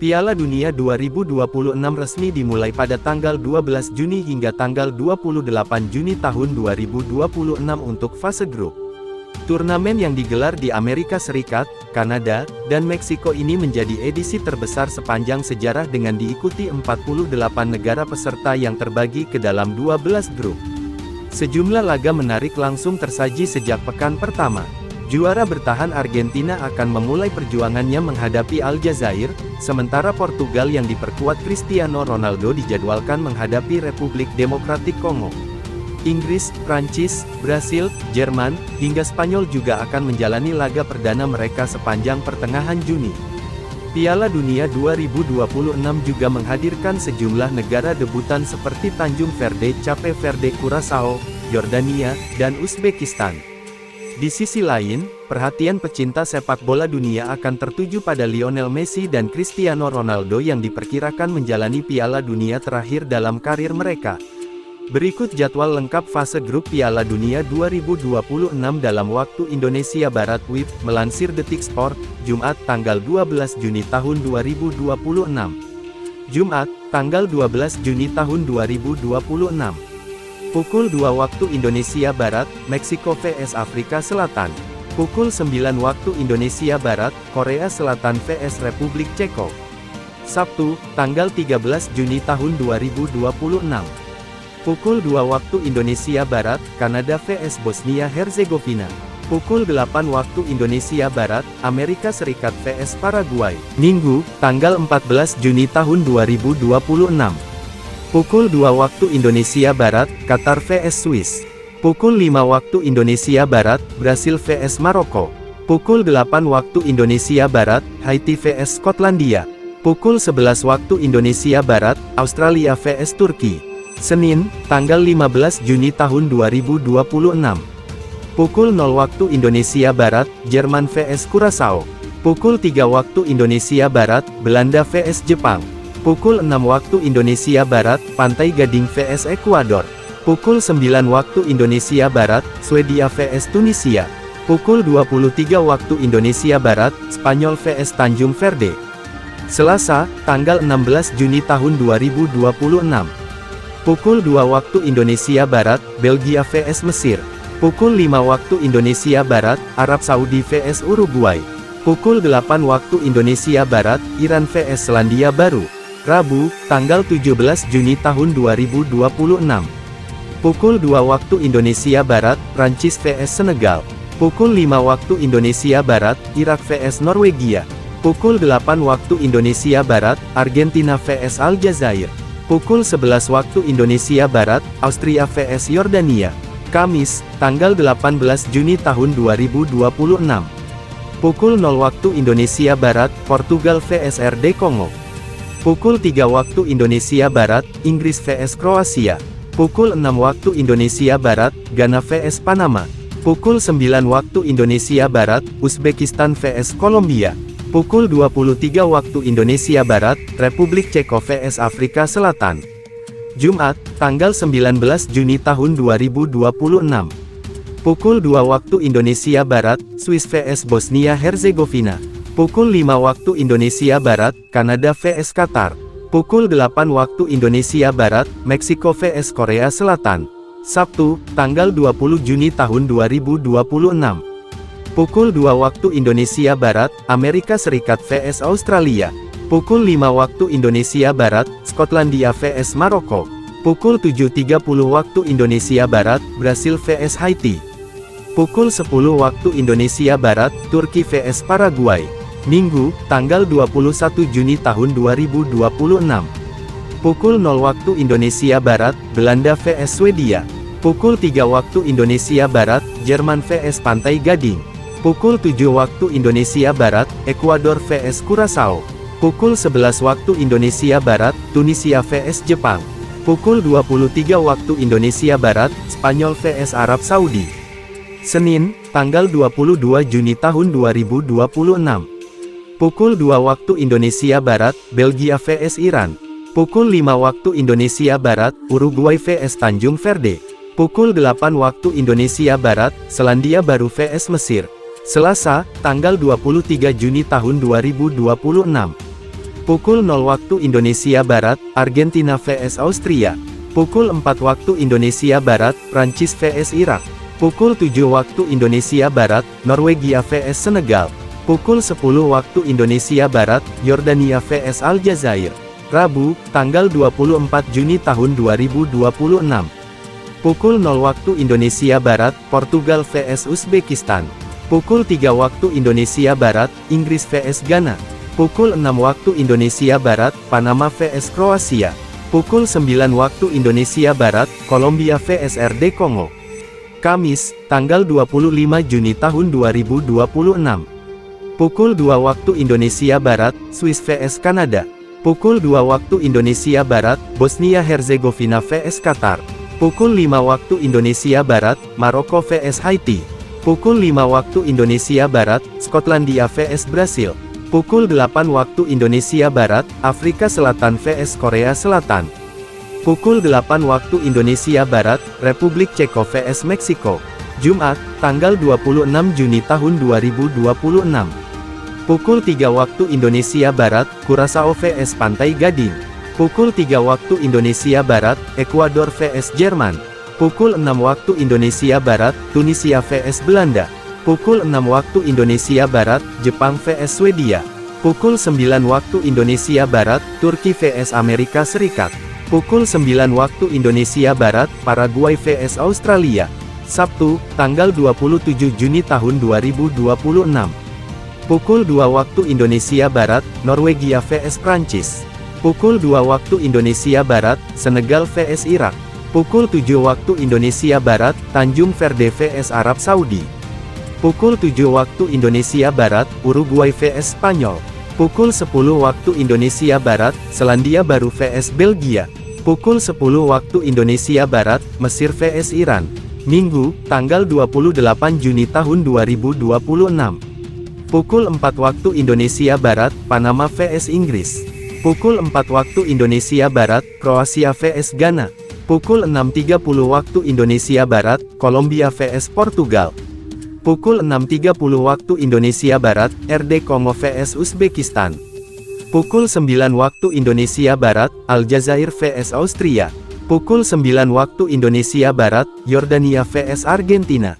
Piala Dunia 2026 resmi dimulai pada tanggal 12 Juni hingga tanggal 28 Juni tahun 2026 untuk fase grup. Turnamen yang digelar di Amerika Serikat, Kanada, dan Meksiko ini menjadi edisi terbesar sepanjang sejarah dengan diikuti 48 negara peserta yang terbagi ke dalam 12 grup. Sejumlah laga menarik langsung tersaji sejak pekan pertama. Juara bertahan Argentina akan memulai perjuangannya menghadapi Aljazair, sementara Portugal yang diperkuat Cristiano Ronaldo dijadwalkan menghadapi Republik Demokratik Kongo. Inggris, Prancis, Brasil, Jerman, hingga Spanyol juga akan menjalani laga perdana mereka sepanjang pertengahan Juni. Piala Dunia 2026 juga menghadirkan sejumlah negara debutan seperti Tanjung Verde, Cape Verde, Curaçao, Yordania, dan Uzbekistan. Di sisi lain, perhatian pecinta sepak bola dunia akan tertuju pada Lionel Messi dan Cristiano Ronaldo yang diperkirakan menjalani Piala Dunia terakhir dalam karir mereka. Berikut jadwal lengkap fase grup Piala Dunia 2026 dalam waktu Indonesia Barat WIB, melansir Detik Sport, Jumat, tanggal 12 Juni tahun 2026. Jumat, tanggal 12 Juni tahun 2026. Pukul 2 waktu Indonesia Barat, Meksiko vs Afrika Selatan. Pukul 9 waktu Indonesia Barat, Korea Selatan vs Republik Ceko. Sabtu, tanggal 13 Juni tahun 2026. Pukul 2 waktu Indonesia Barat, Kanada vs Bosnia Herzegovina. Pukul 8 waktu Indonesia Barat, Amerika Serikat vs Paraguay. Minggu, tanggal 14 Juni tahun 2026. Pukul 2 waktu Indonesia Barat, Qatar vs Swiss. Pukul 5 waktu Indonesia Barat, Brasil vs Maroko. Pukul 8 waktu Indonesia Barat, Haiti vs Skotlandia. Pukul 11 waktu Indonesia Barat, Australia vs Turki. Senin, tanggal 15 Juni tahun 2026. Pukul 0 waktu Indonesia Barat, Jerman vs Curaçao. Pukul 3 waktu Indonesia Barat, Belanda vs Jepang. Pukul 6 waktu Indonesia Barat, Pantai Gading vs Ekuador. Pukul 9 waktu Indonesia Barat, Swedia vs Tunisia. Pukul 23 waktu Indonesia Barat, Spanyol vs Tanjung Verde. Selasa, tanggal 16 Juni tahun 2026. Pukul 2 waktu Indonesia Barat, Belgia vs Mesir. Pukul 5 waktu Indonesia Barat, Arab Saudi vs Uruguay. Pukul 8 waktu Indonesia Barat, Iran vs Selandia Baru. Rabu, tanggal 17 Juni tahun 2026. Pukul 2 waktu Indonesia Barat, Prancis vs Senegal. Pukul 5 waktu Indonesia Barat, Irak vs Norwegia. Pukul 8 waktu Indonesia Barat, Argentina vs Aljazair. Pukul 11 waktu Indonesia Barat, Austria vs Yordania. Kamis, tanggal 18 Juni tahun 2026. Pukul 0 waktu Indonesia Barat, Portugal vs RD Kongo. Pukul 3 waktu Indonesia Barat, Inggris vs Kroasia. Pukul 6 waktu Indonesia Barat, Ghana vs Panama. Pukul 9 waktu Indonesia Barat, Uzbekistan vs Kolombia. Pukul 23 waktu Indonesia Barat, Republik Ceko vs Afrika Selatan. Jumat, tanggal 19 Juni tahun 2026. Pukul 2 waktu Indonesia Barat, Swiss vs Bosnia Herzegovina. Pukul 5 waktu Indonesia Barat, Kanada vs Qatar. Pukul 8 waktu Indonesia Barat, Meksiko vs Korea Selatan. Sabtu, tanggal 20 Juni tahun 2026. Pukul 2 waktu Indonesia Barat, Amerika Serikat vs Australia. Pukul 5 waktu Indonesia Barat, Skotlandia vs Maroko. Pukul 7.30 waktu Indonesia Barat, Brasil vs Haiti. Pukul 10 waktu Indonesia Barat, Turki vs Paraguay. Minggu, tanggal 21 Juni tahun 2026. Pukul 0 waktu Indonesia Barat, Belanda vs Swedia. Pukul 3 waktu Indonesia Barat, Jerman vs Pantai Gading. Pukul 7 waktu Indonesia Barat, Ekuador vs Curaçao. Pukul 11 waktu Indonesia Barat, Tunisia vs Jepang. Pukul 23 waktu Indonesia Barat, Spanyol vs Arab Saudi. Senin, tanggal 22 Juni tahun 2026. Pukul 2 waktu Indonesia Barat, Belgia vs Iran. Pukul 5 waktu Indonesia Barat, Uruguay vs Tanjung Verde. Pukul 8 waktu Indonesia Barat, Selandia Baru vs Mesir. Selasa, tanggal 23 Juni tahun 2026. Pukul 0 waktu Indonesia Barat, Argentina vs Austria. Pukul 4 waktu Indonesia Barat, Prancis vs Irak. Pukul 7 waktu Indonesia Barat, Norwegia vs Senegal. Pukul 10 waktu Indonesia Barat, Yordania vs Aljazair. Rabu, tanggal 24 Juni tahun 2026. Pukul 0 waktu Indonesia Barat, Portugal vs Uzbekistan. Pukul 3 waktu Indonesia Barat, Inggris vs Ghana. Pukul 6 waktu Indonesia Barat, Panama vs Kroasia. Pukul 9 waktu Indonesia Barat, Kolombia vs RD Kongo. Kamis, tanggal 25 Juni tahun 2026. Pukul 2 waktu Indonesia Barat, Swiss vs Kanada. Pukul 2 waktu Indonesia Barat, Bosnia Herzegovina vs Qatar. Pukul 5 waktu Indonesia Barat, Maroko vs Haiti. Pukul 5 waktu Indonesia Barat, Skotlandia vs Brasil. Pukul 8 waktu Indonesia Barat, Afrika Selatan vs Korea Selatan. Pukul 8 waktu Indonesia Barat, Republik Ceko vs Meksiko. Jumat, tanggal 26 Juni tahun 2026. Pukul 3 waktu Indonesia Barat, Curaçao vs Pantai Gading. Pukul 3 waktu Indonesia Barat, Ekuador vs Jerman. Pukul 6 waktu Indonesia Barat, Tunisia vs Belanda. Pukul 6 waktu Indonesia Barat, Jepang vs Swedia. Pukul 9 waktu Indonesia Barat, Turki vs Amerika Serikat. Pukul 9 waktu Indonesia Barat, Paraguay vs Australia. Sabtu, tanggal 27 Juni tahun 2026. Pukul 2 waktu Indonesia Barat, Norwegia vs Prancis. Pukul 2 waktu Indonesia Barat, Senegal vs Irak. Pukul 7 waktu Indonesia Barat, Tanjung Verde vs Arab Saudi. Pukul 7 waktu Indonesia Barat, Uruguay vs Spanyol. Pukul 10 waktu Indonesia Barat, Selandia Baru vs Belgia. Pukul 10 waktu Indonesia Barat, Mesir vs Iran. Minggu, tanggal 28 Juni tahun 2026. Pukul 4 waktu Indonesia Barat, Panama vs Inggris. Pukul 4 waktu Indonesia Barat, Kroasia vs Ghana. Pukul 6.30 waktu Indonesia Barat, Kolombia vs Portugal. Pukul 6.30 waktu Indonesia Barat, RD Kongo vs Uzbekistan. Pukul 9 waktu Indonesia Barat, Aljazair vs Austria. Pukul 9 waktu Indonesia Barat, Yordania vs Argentina.